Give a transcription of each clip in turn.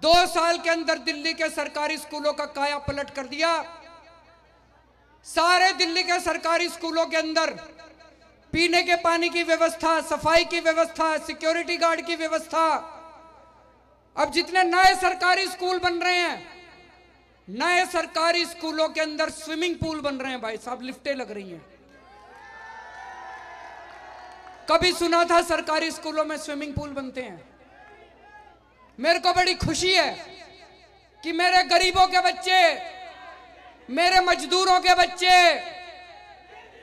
2 साल के अंदर दिल्ली के सरकारी स्कूलों का काया पलट कर दिया। सारे दिल्ली के सरकारी स्कूलों के अंदर पीने के पानी की व्यवस्था, सफाई की व्यवस्था, सिक्योरिटी गार्ड की व्यवस्था। अब जितने नए सरकारी स्कूल बन रहे हैं, नए सरकारी स्कूलों के अंदर स्विमिंग पूल बन रहे हैं भाई साहब, लिफ्टें लग रही हैं। कभी सुना था सरकारी स्कूलों में स्विमिंग पूल बनते हैं? मेरे को बड़ी खुशी है कि मेरे गरीबों के बच्चे, मेरे मजदूरों के बच्चे,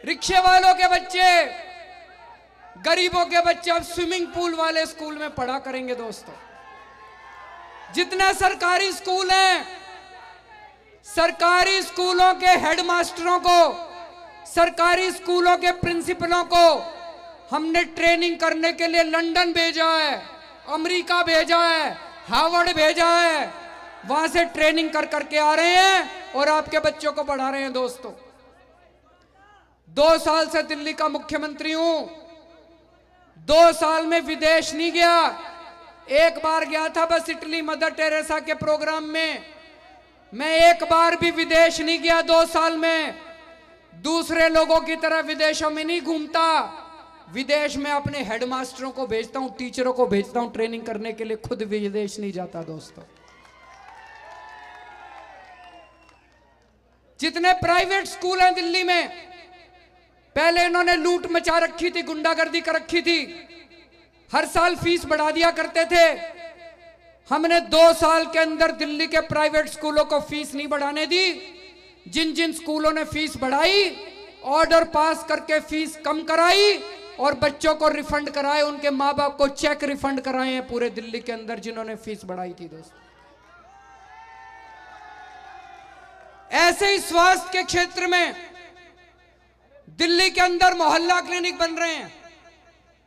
रिक्शे वालों के बच्चे, गरीबों के बच्चे अब स्विमिंग पूल वाले स्कूल में पढ़ा करेंगे। दोस्तों, जितने सरकारी स्कूल हैं, सरकारी स्कूलों के हेडमास्टरों को, सरकारी स्कूलों के प्रिंसिपलों को हमने ट्रेनिंग करने के लिए लंदन भेजा है, अमेरिका भेजा है, हार्वर्ड भेजा है। वहां से ट्रेनिंग कर करके आ रहे हैं और आपके बच्चों को पढ़ा रहे हैं। दोस्तों, 2 साल से दिल्ली का मुख्यमंत्री हूं। 2 साल में विदेश नहीं गया। एक बार गया था बस इटली मदर टेरेसा के प्रोग्राम में। मैं एक बार भी विदेश नहीं गया 2 साल में। दूसरे लोगों की तरह विदेशों में नहीं घूमता। विदेश में अपने हेडमास्टरों को भेजता हूं, टीचरों को भेजता हूं ट्रेनिंग करने के लिए, खुद विदेश नहीं जाता। दोस्तों, जितने प्राइवेट स्कूल हैं दिल्ली में, पहले इन्होंने लूट मचा रखी थी, गुंडागर्दी कर रखी थी, हर साल फीस बढ़ा दिया करते थे। हमने 2 साल के अंदर दिल्ली के प्राइवेट स्कूलों को फीस नहीं बढ़ाने दी। जिन जिन स्कूलों ने फीस बढ़ाई, ऑर्डर पास करके फीस कम कराई और बच्चों को रिफंड कराए, उनके माँ बाप को चेक रिफंड कराए हैं पूरे दिल्ली के अंदर जिन्होंने फीस बढ़ाई थी। दोस्तों, ऐसे ही स्वास्थ्य के क्षेत्र में दिल्ली के अंदर मोहल्ला क्लिनिक बन रहे हैं।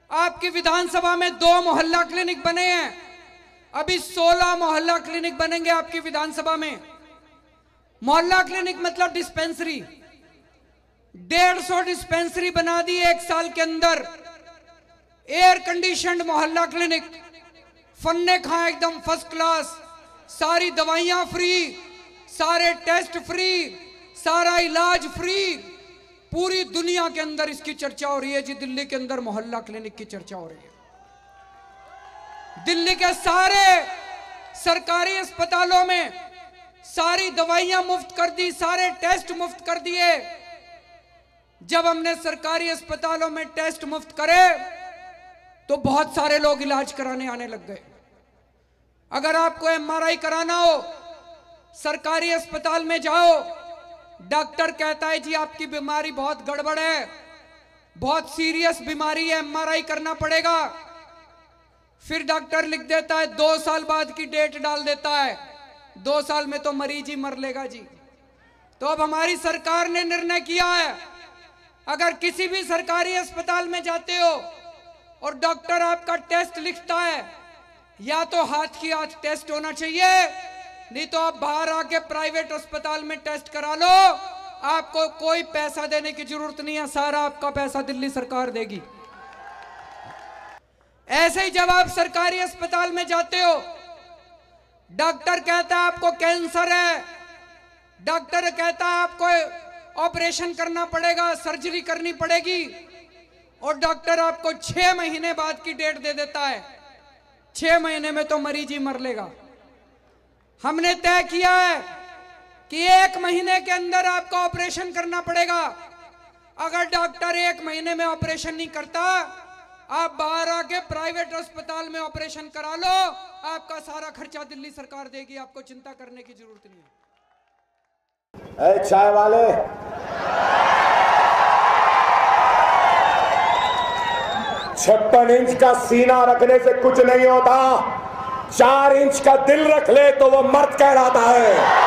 आपकी विधानसभा में 2 मोहल्ला क्लिनिक बने हैं, अभी 16 मोहल्ला क्लिनिक बनेंगे आपकी विधानसभा में। मोहल्ला क्लिनिक मतलब डिस्पेंसरी। 150 डिस्पेंसरी बना दी 1 साल के अंदर। एयर कंडीशनड मोहल्ला क्लिनिक, फन्ने खां एकदम फर्स्ट क्लास, सारी दवाइयां फ्री, सारे टेस्ट फ्री, सारा इलाज फ्री। पूरी दुनिया के अंदर इसकी चर्चा हो रही है जी। दिल्ली के अंदर मोहल्ला क्लिनिक की चर्चा हो रही है। दिल्ली के सारे सरकारी अस्पतालों में सारी दवाइयां मुफ्त कर दी, सारे टेस्ट मुफ्त कर दिए। जब हमने सरकारी अस्पतालों में टेस्ट मुफ्त करे तो बहुत सारे लोग इलाज कराने आने लग गए। अगर आपको MRI कराना हो, सरकारी अस्पताल में जाओ, डॉक्टर कहता है जी आपकी बीमारी बहुत गड़बड़ है, बहुत सीरियस बीमारी है, MRI करना पड़ेगा। फिर डॉक्टर लिख देता है, 2 साल बाद की डेट डाल देता है। 2 साल में तो मरीज ही मर लेगा जी। तो अब हमारी सरकार ने निर्णय किया है, अगर किसी भी सरकारी अस्पताल में जाते हो और डॉक्टर आपका टेस्ट लिखता है, या तो हाथ की हाथ टेस्ट होना चाहिए, नहीं तो आप बाहर आके प्राइवेट अस्पताल में टेस्ट करा लो। आपको कोई पैसा देने की जरूरत नहीं है, सारा आपका पैसा दिल्ली सरकार देगी। ऐसे ही जब आप सरकारी अस्पताल में जाते हो, डॉक्टर कहता है आपको कैंसर है, डॉक्टर कहता है आपको ऑपरेशन करना पड़ेगा, सर्जरी करनी पड़ेगी, और डॉक्टर आपको 6 महीने बाद की डेट दे देता है। 6 महीने में तो मरीज ही मर लेगा। हमने तय किया है कि 1 महीने के अंदर आपको ऑपरेशन करना पड़ेगा। अगर डॉक्टर 1 महीने में ऑपरेशन नहीं करता, आप बाहर आके प्राइवेट अस्पताल में ऑपरेशन करा लो, आपका सारा खर्चा दिल्ली सरकार देगी, आपको चिंता करने की जरूरत नहीं है। ए चाय वाले, 56 इंच का सीना रखने से कुछ नहीं होता, 4 इंच का दिल रख ले तो वो मर्द कहलाता है।